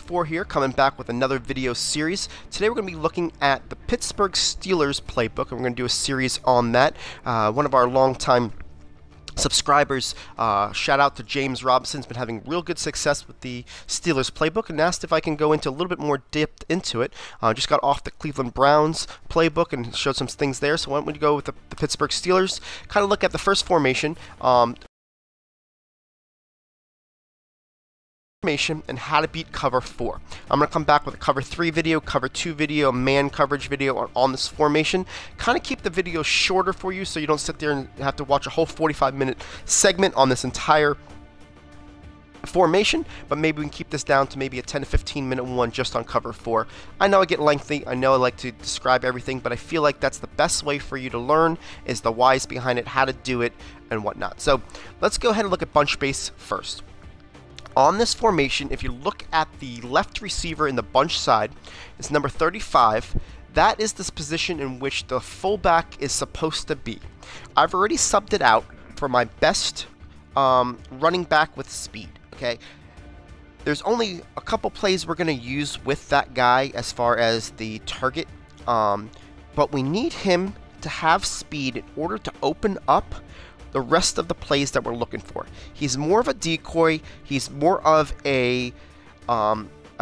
4 here, coming back with another video series. Today we're going to be looking at the Pittsburgh Steelers playbook, and we're going to do a series on that. One of our longtime subscribers, shout out to James Robinson, has been having real good success with the Steelers playbook and asked if I can go into a little bit more depth into it. Just got off the Cleveland Browns playbook and showed some things there, so why don't we go with the Pittsburgh Steelers, kind of look at the first formation. And how to beat cover 4. I'm going to come back with a cover 3 video, cover 2 video, man coverage video on this formation. Kind of keep the video shorter for you so you don't sit there and have to watch a whole 45-minute segment on this entire formation, but maybe we can keep this down to maybe a 10 to 15 minute one just on cover 4. I know I get lengthy, I know I like to describe everything, but I feel like that's the best way for you to learn, is the whys behind it, how to do it, and whatnot. So let's go ahead and look at bunch base first. On this formation, if you look at the left receiver in the bunch side, it's number 35. That is this position in which the fullback is supposed to be. I've already subbed it out for my best running back with speed. Okay, there's only a couple plays we're going to use with that guy as far as the target, but we need him to have speed in order to open up the rest of the plays that we're looking for. He's more of a decoy. He's more of a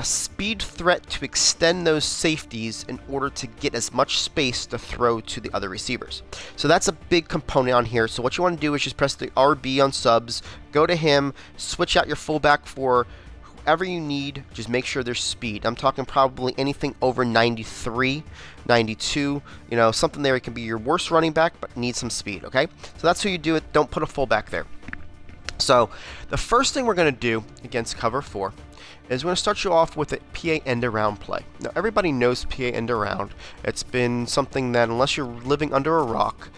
speed threat to extend those safeties in order to get as much space to throw to the other receivers. So that's a big component on here. So what you want to do is just press the RB on subs, go to him, switch out your fullback for whoever you need. Just make sure there's speed. I'm talking probably anything over 93, 92, you know, something there. It can be your worst running back, but needs some speed, okay? So that's who you do it. Don't put a fullback there. So the first thing we're going to do against cover 4 is we're going to start you off with a PA end around play. Now everybody knows PA end around. It's been something that, unless you're living under a rock,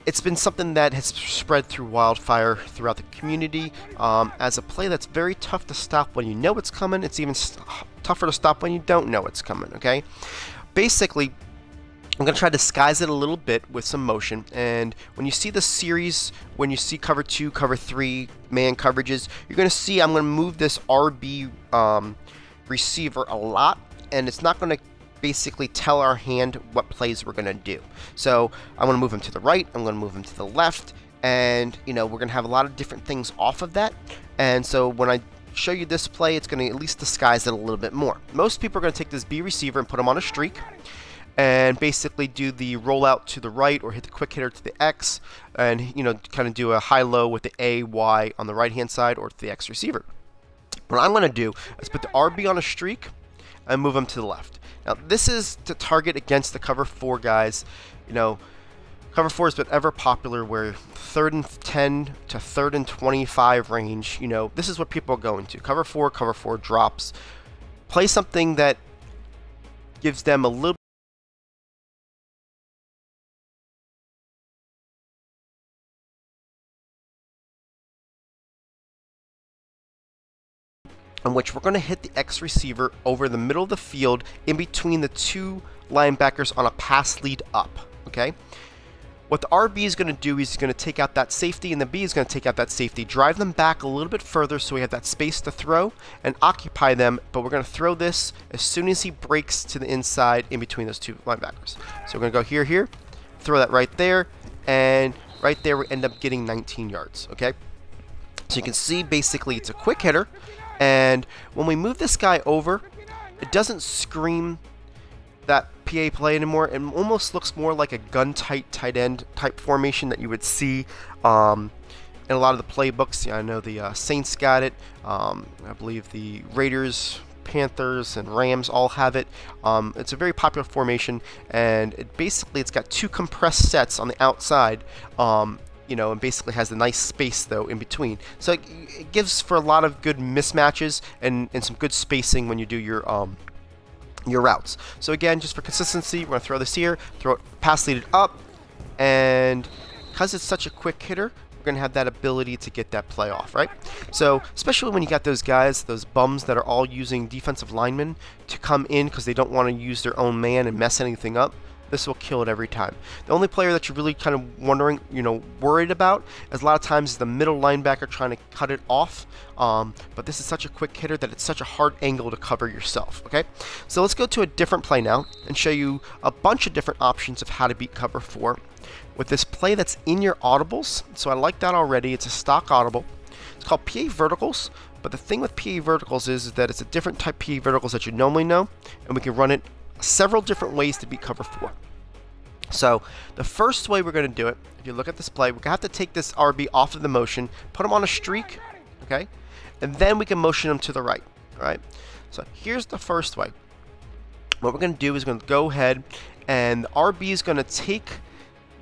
it's been something that has spread through wildfire throughout the community as a play that's very tough to stop when you know it's coming. It's even tougher to stop when you don't know it's coming, okay? Basically, I'm going to try to disguise it a little bit with some motion, and when you see the series, when you see cover 2, cover 3, man coverages, you're going to see I'm going to move this RB receiver a lot, and it's not going to basically tell our hand what plays we're going to do. So I'm going to move him to the right, I'm going to move him to the left, and you know, we're going to have a lot of different things off of that. And so when I show you this play, it's going to at least disguise it a little bit more. Most people are going to take this B receiver and put him on a streak and basically do the rollout to the right or hit the quick hitter to the X, and you know, kind of do a high-low with the A, Y on the right-hand side or to the X receiver. What I'm going to do is put the RB on a streak and move him to the left. Now this is to target against the cover 4 guys. You know, cover 4 has been ever popular, where 3rd and 10 to 3rd and 25 range, you know, this is what people are going to. Cover 4 drops. Play something that gives them a little in which we're going to hit the X receiver over the middle of the field in between the 2 linebackers on a pass lead up, okay? What the RB is going to do is he's going to take out that safety, and the B is going to take out that safety, drive them back a little bit further so we have that space to throw and occupy them, but we're going to throw this as soon as he breaks to the inside in between those 2 linebackers. So we're going to go here, throw that right there, and right there we end up getting 19 yards, okay? So you can see basically it's a quick hitter. And when we move this guy over, it doesn't scream that PA play anymore. It almost looks more like a gun-tight tight end type formation that you would see in a lot of the playbooks. Yeah, I know the Saints got it. I believe the Raiders, Panthers, and Rams all have it. It's a very popular formation, and it's got 2 compressed sets on the outside. You know, and basically has a nice space though in between, so it gives for a lot of good mismatches and some good spacing when you do your routes. So again, just for consistency, we're gonna throw this here, throw it pass leaded up, and because it's such a quick hitter, we're gonna have that ability to get that play off, right? So especially when you got those guys, those bums that are all using defensive linemen to come in because they don't want to use their own man and mess anything up. this will kill it every time. The only player that you're really kind of wondering, worried about, is a lot of times the middle linebacker trying to cut it off. But this is such a quick hitter that it's such a hard angle to cover yourself. Okay, so let's go to a different play now and show you a bunch of different options of how to beat cover 4 with this play that's in your audibles. So I like that already. It's a stock audible. It's called PA verticals. But the thing with PA verticals is that it's a different type PA verticals that you normally know, and we can run it several different ways to beat cover 4. So the first way we're going to do it, if you look at this play, we're going to have to take this RB off of the motion, put him on a streak, okay, and then we can motion him to the right. All right. So here's the first way. What we're going to do is going to go ahead, and the RB is going to take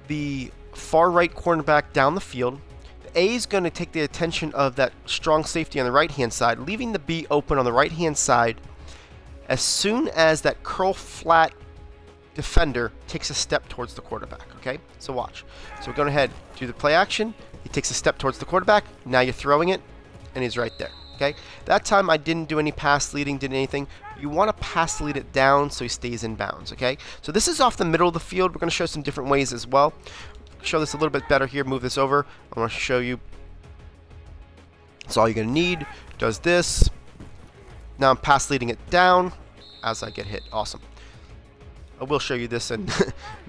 the far right cornerback down the field. The A is going to take the attention of that strong safety on the right hand side, leaving the B open on the right hand side. As soon as that curl flat defender takes a step towards the quarterback, okay? So watch. So we're going ahead, do the play action. He takes a step towards the quarterback. Now you're throwing it, and he's right there, okay? That time I didn't do any pass leading, did anything. You want to pass lead it down so he stays in bounds, okay? So this is off the middle of the field. We're going to show some different ways as well. Show this a little bit better here. Move this over. I want to show you. That's all you're going to need. Does this. Now I'm pass leading it down as I get hit. Awesome. I will show you this and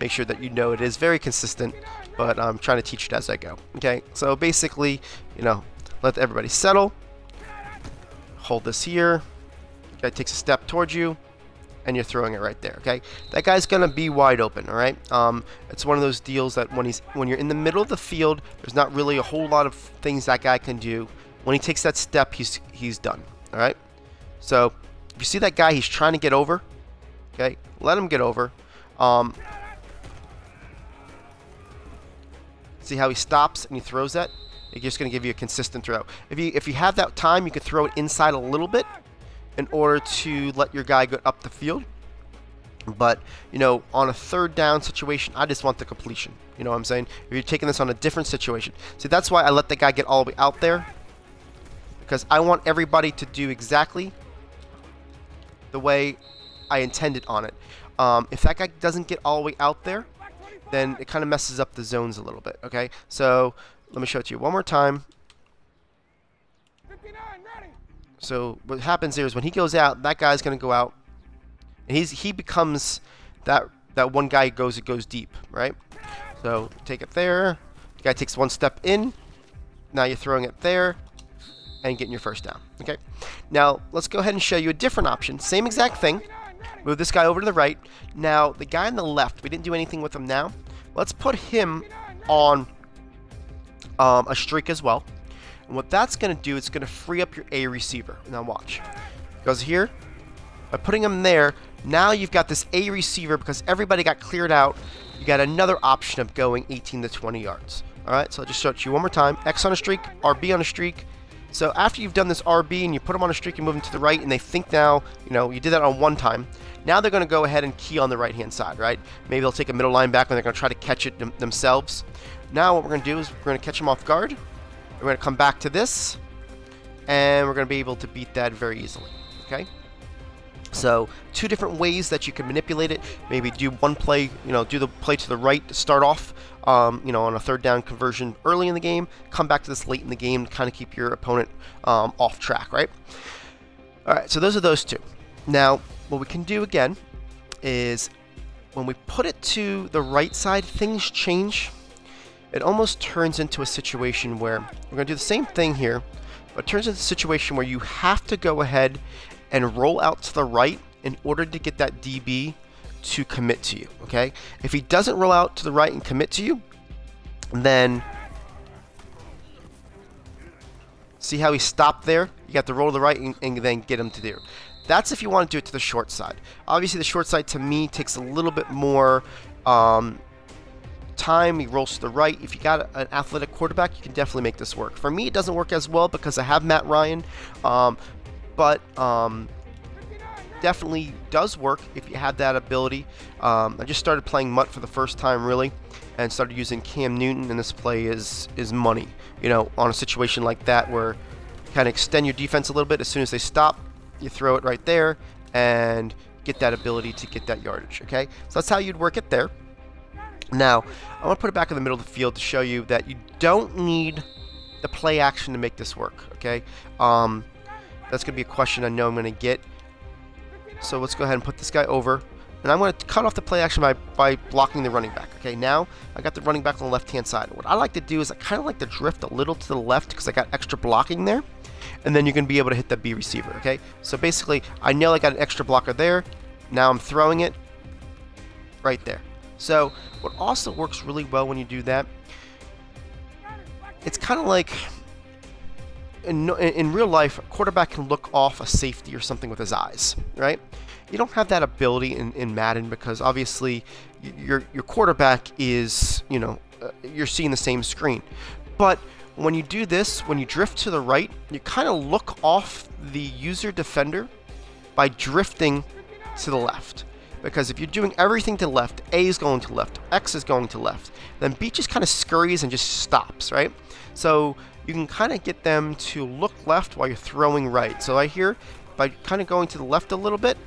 make sure that you know it is very consistent, but I'm trying to teach it as I go. Okay, so basically, let everybody settle. Hold this here. Guy takes a step towards you, and you're throwing it right there. Okay, that guy's gonna be wide open. All right. It's one of those deals that when you're in the middle of the field, there's not really a whole lot of things that guy can do. When he takes that step, he's done. All right. So if you see that guy, he's trying to get over. Okay, let him get over. See how he stops and he throws that? It's just going to give you a consistent throw. If you have that time, you could throw it inside a little bit in order to let your guy go up the field. But, on a third down situation, I just want the completion. You know what I'm saying? If you're taking this on a different situation. See, that's why I let the guy get all the way out there. Because I want everybody to do exactly the way I intended on it. If that guy doesn't get all the way out there, then it kind of messes up the zones a little bit. Okay, so let me show it to you one more time. So what happens here is when he goes out, that guy's going to go out, and he becomes that one guy goes deep, right? So take it there. The guy takes one step in. Now you're throwing it there and getting your first down. Okay. Now let's go ahead and show you a different option. Same exact thing. Move this guy over to the right. Now, the guy on the left, we didn't do anything with him now. Let's put him on a streak as well. And what that's going to do, it's going to free up your A receiver. Now watch. Goes here. By putting him there, now you've got this A receiver because everybody got cleared out. You got another option of going 18 to 20 yards. All right, so I'll just show it to you one more time. X on a streak, RB on a streak. So after you've done this RB and you put them on a streak and move them to the right, and they think now, you did that on one time. Now they're going to go ahead and key on the right-hand side, right? Maybe they'll take a middle linebacker and they're going to try to catch it themselves. Now what we're going to do is we're going to catch them off guard. We're going to come back to this, and we're going to be able to beat that very easily, okay? So two different ways that you can manipulate it. Maybe do one play, do the play to the right to start off, on a third down conversion early in the game. Come back to this late in the game to kind of keep your opponent off track, right? All right, so those are those two. Now, what we can do again is when we put it to the right side, things change. It almost turns into a situation where we're going to do the same thing here, but it turns into a situation where you have to go ahead and roll out to the right in order to get that DB to commit to you, okay? If he doesn't roll out to the right and commit to you, then see how he stopped there? You got to roll to the right and then get him to do. That's if you want to do it to the short side. Obviously, the short side to me takes a little bit more time. He rolls to the right. If you got an athletic quarterback, you can definitely make this work. For me, it doesn't work as well because I have Matt Ryan, but definitely does work if you have that ability. I just started playing Mutt for the first time, really, and started using Cam Newton, and this play is money. On a situation like that where you kind of extend your defense a little bit. As soon as they stop, you throw it right there and get that ability to get that yardage, okay? So that's how you'd work it there. Now, I want to put it back in the middle of the field to show you that you don't need the play action to make this work, okay? That's going to be a question I know I'm going to get. So let's go ahead and put this guy over. And I'm going to cut off the play action by blocking the running back. Okay, now I got the running back on the left-hand side. What I like to do is I kind of like to drift a little to the left because I got extra blocking there. And then you're going to be able to hit the B receiver, okay? So basically, I know I got an extra blocker there. Now I'm throwing it right there. So what also works really well when you do that, it's kind of like in real life, a quarterback can look off a safety or something with his eyes, right? You don't have that ability in Madden because obviously your quarterback is, you know, you're seeing the same screen. But when you do this, when you drift to the right, you kind of look off the user defender by drifting to the left. Because if you're doing everything to the left, A is going to left, X is going to left, then B just kind of scurries and just stops, right? So you can kind of get them to look left while you're throwing right. So right here, by kind of going to the left a little bit,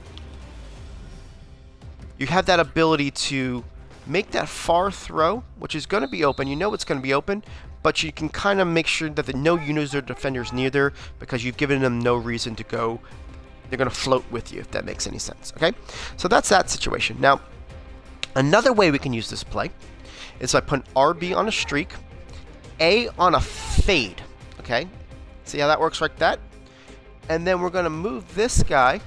you have that ability to make that far throw, which is going to be open. You know it's going to be open, but you can kind of make sure that the no user defenders near there because you've given them no reason to go. They're going to float with you, if that makes any sense, okay? So that's that situation. Now, another way we can use this play is by putting RB on a streak, A on a fade, okay? See how that works like that? And then we're going to move this guy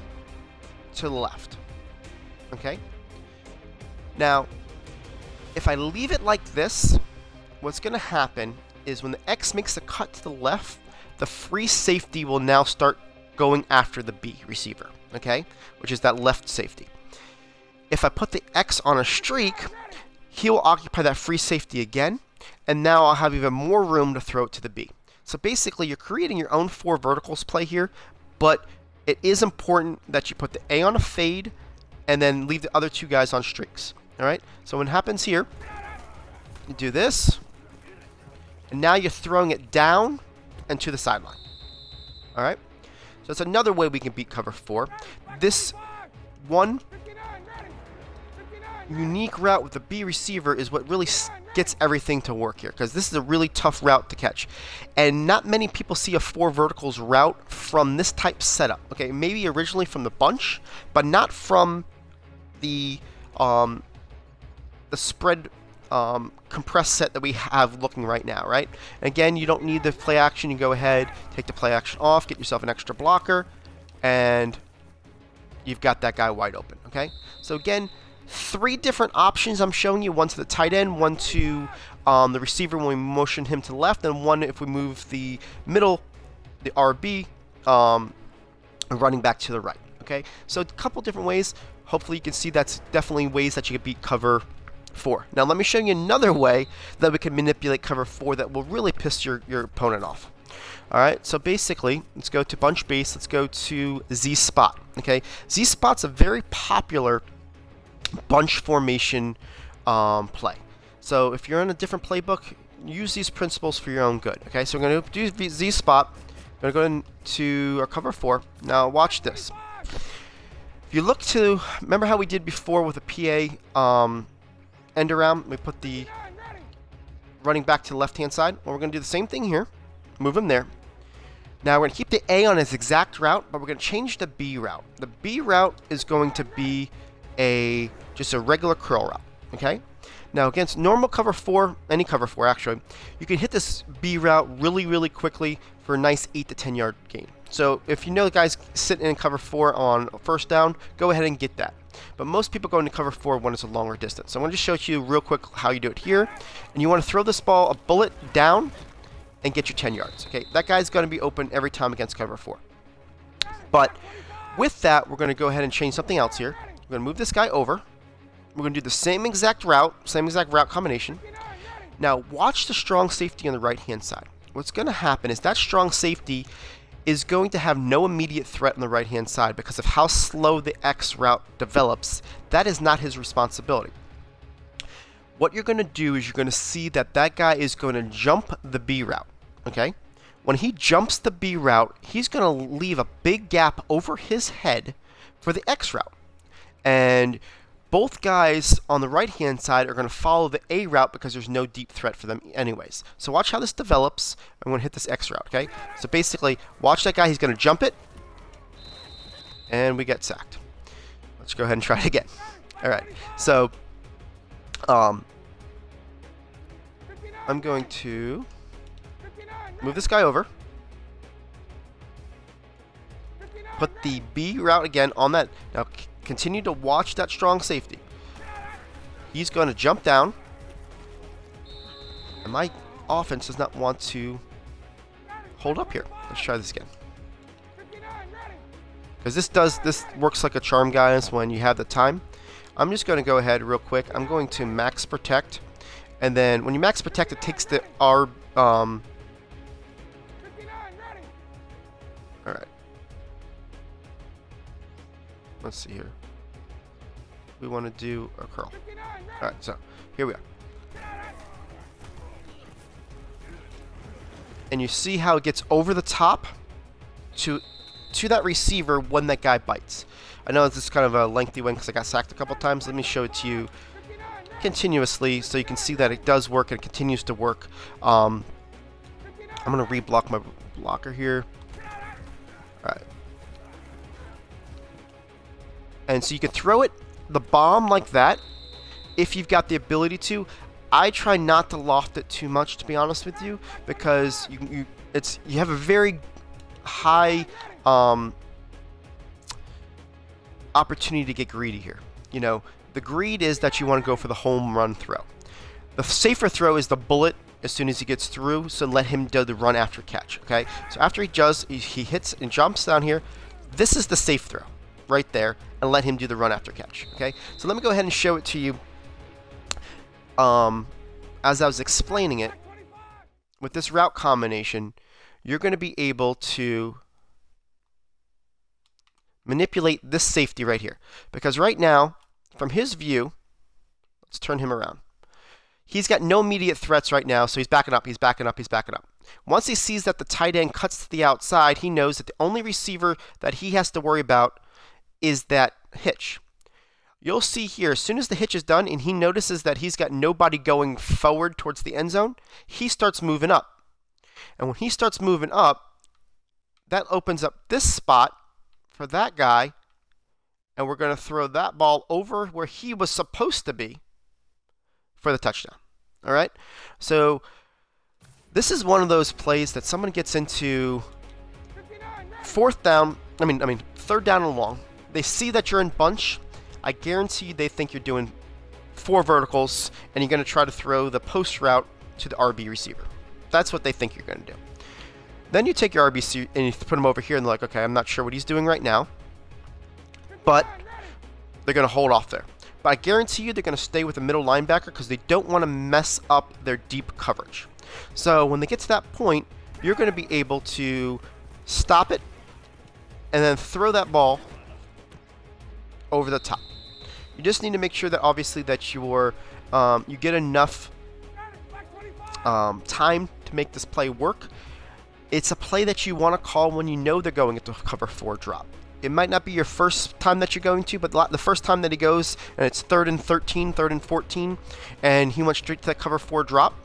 to the left, okay? Now, if I leave it like this, what's going to happen is when the X makes a cut to the left, the free safety will now start going after the B receiver, okay? Which is that left safety. If I put the X on a streak, he will occupy that free safety again, and now I'll have even more room to throw it to the B. So basically, you're creating your own 4 verticals play here, but it is important that you put the A on a fade and then leave the other 2 guys on streaks. All right, so what happens here, you do this, and now you're throwing it down and to the sideline. All right, so it's another way we can beat cover 4. This one unique route with the B receiver is what really gets everything to work here, because this is a really tough route to catch, and not many people see a 4 verticals route from this type setup. Okay, maybe originally from the bunch, but not from the spread compressed set that we have looking right now, right? And again, you don't need the play action. You go ahead, take the play action off, get yourself an extra blocker, and you've got that guy wide open, okay? So again, 3 different options I'm showing you. One to the tight end, one to the receiver when we motion him to the left, and one if we move the middle, the RB, running back to the right, okay? So a couple different ways. Hopefully you can see that's definitely ways that you can beat cover 4. Now let me show you another way that we can manipulate cover 4 that will really piss your opponent off. Alright, so basically, let's go to bunch base, let's go to Z-spot. Okay, Z-spot's a very popular bunch formation play. So if you're in a different playbook, use these principles for your own good. Okay, so we're going to do Z-spot, we're going to go into our cover 4. Now watch this. If you look to, remember how we did before with a PA end around, we put the running back to the left hand side? Well, we're going to do the same thing here. Move him there. Now we're going to keep the A on his exact route, but we're going to change the B route. The B route is going to be just a regular curl route, okay? Now against normal cover 4, any cover 4 actually, you can hit this B route really, really quickly for a nice 8 to 10 yard gain. So if you know the guy's sitting in cover 4 on first down, go ahead and get that. But most people go into cover 4 when it's a longer distance. So I want to just show you real quick how you do it here. And you want to throw this ball a bullet down and get your 10 yards. Okay, that guy's going to be open every time against cover 4. But with that, we're going to go ahead and change something else here. We're going to move this guy over. We're going to do the same exact route combination. Now watch the strong safety on the right hand side. What's going to happen is that strong safety is going to have no immediate threat on the right hand side because of how slow the X route develops. That is not his responsibility. What you're going to do is you're going to see that that guy is going to jump the B route, okay? When he jumps the B route, he's going to leave a big gap over his head for the X route. And both guys on the right-hand side are going to follow the A route because there's no deep threat for them anyways. So watch how this develops. I'm going to hit this X route, okay? So basically, watch that guy. He's going to jump it. And we get sacked. Let's go ahead and try it again. All right. So, I'm going to move this guy over. Put the B route again on that. Now, continue to watch that strong safety. He's going to jump down. And my offense does not want to hold up here. Let's try this again. Because this works like a charm, guys, when you have the time. I'm just going to go ahead real quick. I'm going to max protect. And then when you max protect, it takes the R... Alright. Let's see here. We want to do a curl. Alright, so here we are. And you see how it gets over the top to that receiver when that guy bites. I know this is kind of a lengthy one because I got sacked a couple times. Let me show it to you continuously so you can see that it does work and it continues to work. I'm going to reblock my blocker here. Alright. And so you can throw it, the bomb like that, if you've got the ability to. I try not to loft it too much, to be honest with you, because you have a very high opportunity to get greedy here. You know, the greed is that you want to go for the home run throw. The safer throw is the bullet as soon as he gets through, so let him do the run after catch, okay? So after he does, he hits and jumps down here. This is the safe throw right there, and let him do the run after catch, okay? So let me go ahead and show it to you as I was explaining it. With this route combination, you're going to be able to manipulate this safety right here. Because right now, from his view, let's turn him around. He's got no immediate threats right now, so he's backing up, he's backing up, he's backing up. Once he sees that the tight end cuts to the outside, he knows that the only receiver that he has to worry about is that hitch. You'll see here, as soon as the hitch is done and he notices that he's got nobody going forward towards the end zone, he starts moving up. And when he starts moving up, that opens up this spot for that guy, and we're going to throw that ball over where he was supposed to be for the touchdown. All right? So this is one of those plays that someone gets into third down and long. They see that you're in bunch. I guarantee you they think you're doing 4 verticals, and you're going to try to throw the post route to the RB receiver. That's what they think you're going to do. Then you take your RB and you put him over here, and they're like, okay, I'm not sure what he's doing right now, but they're going to hold off there. But I guarantee you they're going to stay with the middle linebacker because they don't want to mess up their deep coverage. So when they get to that point, you're going to be able to stop it and then throw that ball over the top. You just need to make sure that obviously that you get enough time to make this play work. It's a play that you want to call when you know they're going into cover 4 drop. It might not be your first time that you're going to, but the first time that he goes and it's 3rd and 13, 3rd and 14, and he went straight to that cover 4 drop,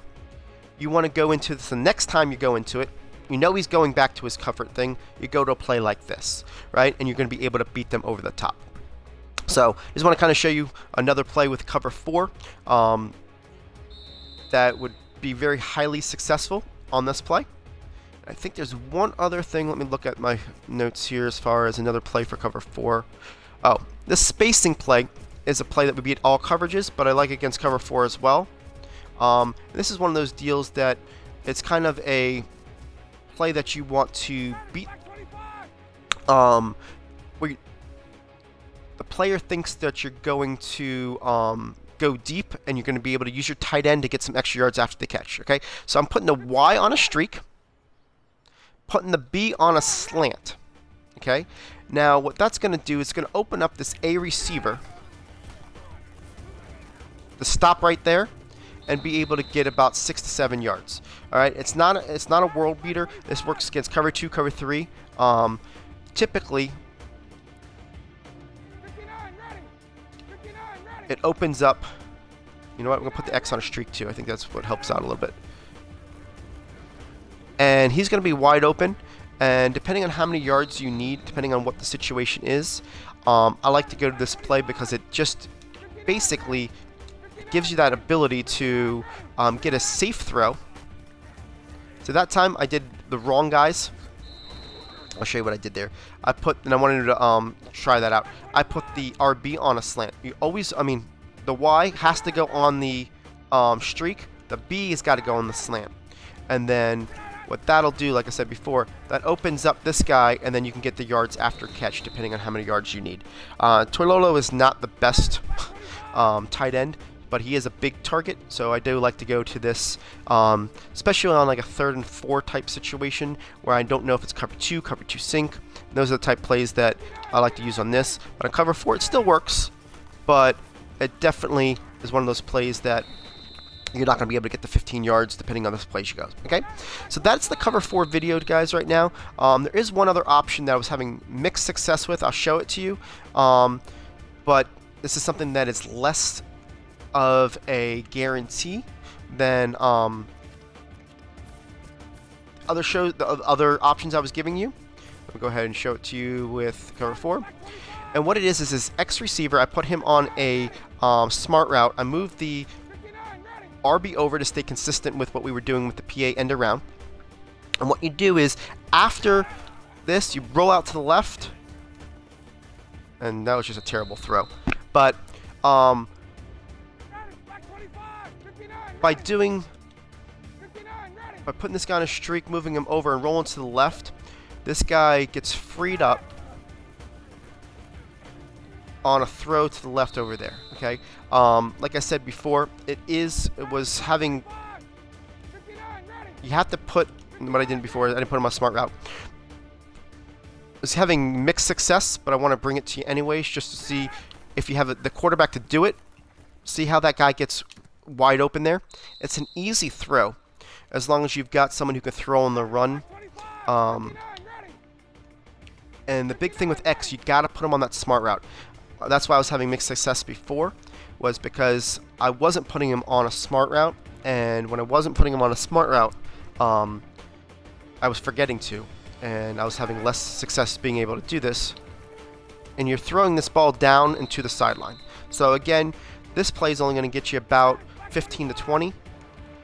you want to go into this the next time you go into it. You know he's going back to his comfort thing. You go to a play like this, right? And you're going to be able to beat them over the top. So, just want to kind of show you another play with cover 4 that would be very highly successful on this play. I think there's one other thing. Let me look at my notes here as far as another play for cover 4. Oh, this spacing play is a play that would beat all coverages, but I like against cover 4 as well. This is one of those deals that it's kind of a play that you want to beat. Where the player thinks that you're going to go deep, and you're going to be able to use your tight end to get some extra yards after the catch. Okay, so I'm putting a Y on a streak, putting the B on a slant. Okay, now what that's going to do is going to open up this A receiver to stop right there and be able to get about 6 to 7 yards. All right, it's not a world beater. This works against cover 2, cover 3. Typically, it opens up. You know what? I'm going to put the X on a streak too. I think that's what helps out a little bit. And he's going to be wide open. And depending on how many yards you need, depending on what the situation is, I like to go to this play because it just basically gives you that ability to get a safe throw. So that time I did the wrong guys. I'll show you what I did there. And I wanted to try that out. I put the RB on a slant. You always, the Y has to go on the streak. The B has got to go on the slant. And then what that'll do, like I said before, that opens up this guy, and then you can get the yards after catch, depending on how many yards you need. Toilolo is not the best tight end, but he is a big target, so I do like to go to this, especially on like a 3rd and 4 type situation where I don't know if it's cover 2 sink. Those are the type plays that I like to use on this. But on cover 4, it still works, but it definitely is one of those plays that you're not going to be able to get the 15 yards depending on the place you go. Okay, so that's the cover 4 video, guys, right now. There is one other option that I was having mixed success with. I'll show it to you, but this is something that is less of a guarantee than the other options I was giving you. I'll go ahead and show it to you with cover 4. And what it is this X receiver. I put him on a smart route. I moved the RB over to stay consistent with what we were doing with the PA end around. And what you do is, after this, you roll out to the left. And that was just a terrible throw. But by putting this guy on a streak, moving him over and rolling to the left, this guy gets freed up on a throw to the left over there. Okay, like I said before, you have to put what I did before. I didn't put him on smart route. I was having mixed success, but I want to bring it to you anyways, just to see if you have the quarterback to do it. See how that guy gets wide open there. It's an easy throw as long as you've got someone who can throw on the run. And the big thing with X, you got to put him on that smart route. That's why I was having mixed success before, was because I wasn't putting him on a smart route, and when I wasn't putting him on a smart route, I was forgetting to, and I was having less success being able to do this. And you're throwing this ball down and to the sideline. So again, this play is only going to get you about 15 to 20,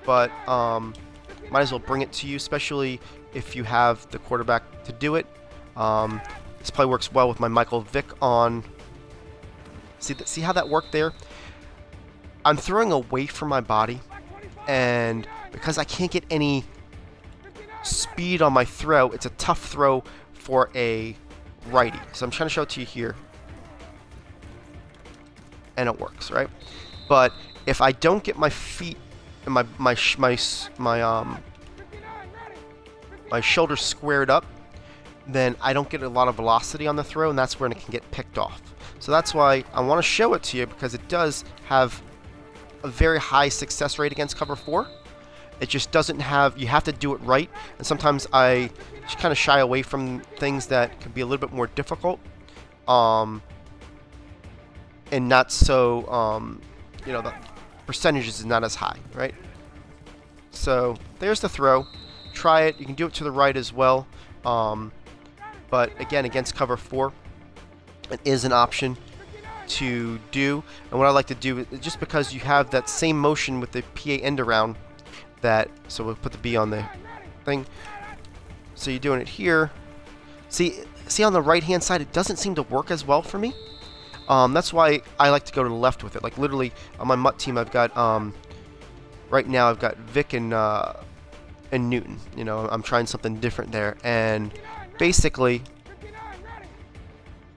but might as well bring it to you, especially if you have the quarterback to do it. This play works well with my Michael Vick on. See how that worked there? I'm throwing away from my body, and because I can't get any speed on my throw, it's a tough throw for a righty. So I'm trying to show it to you here, and it works, right? But if I don't get my feet and my shoulders squared up, then I don't get a lot of velocity on the throw, and that's when it can get picked off. So that's why I want to show it to you, because it does have a very high success rate against cover 4. It just doesn't have, you have to do it right, and sometimes I just kind of shy away from things that can be a little bit more difficult, and not so, you know, the percentages is not as high, right? So there's the throw. Try it. You can do it to the right as well, but again, against cover 4, it is an option to do. And what I like to do is, just because you have that same motion with the PA end around, that, so we'll put the B on the thing. So you're doing it here. See on the right hand side, it doesn't seem to work as well for me. That's why I like to go to the left with it. Like literally on my MUT team, I've got right now I've got Vic and Newton. You know, I'm trying something different there, and basically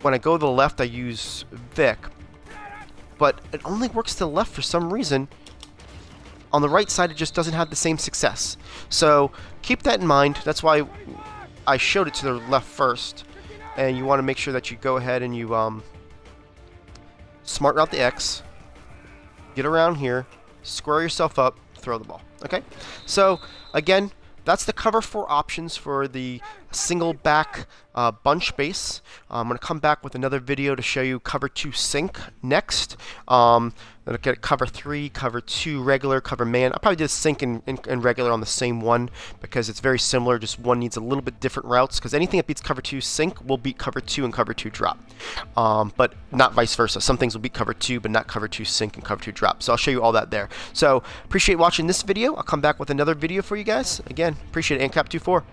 when I go to the left, I use Vic, but it only works to the left for some reason. On the right side, it just doesn't have the same success. So keep that in mind. That's why I showed it to the left first, and you want to make sure that you go ahead and you smart route the X, get around here, square yourself up, throw the ball. Okay, so again, that's the cover 4 options for the a single back bunch base. I'm going to come back with another video to show you cover 2 sync next. Look at cover 3, cover 2 regular, cover man. I probably did sync and regular on the same one because it's very similar, just one needs a little bit different routes, because anything that beats cover 2 sync will beat cover 2 and cover 2 drop. But not vice versa. Some things will beat cover 2 but not cover 2 sync and cover 2 drop. So I'll show you all that there. So appreciate watching this video. I'll come back with another video for you guys. Again, appreciate it. ANCAP 24.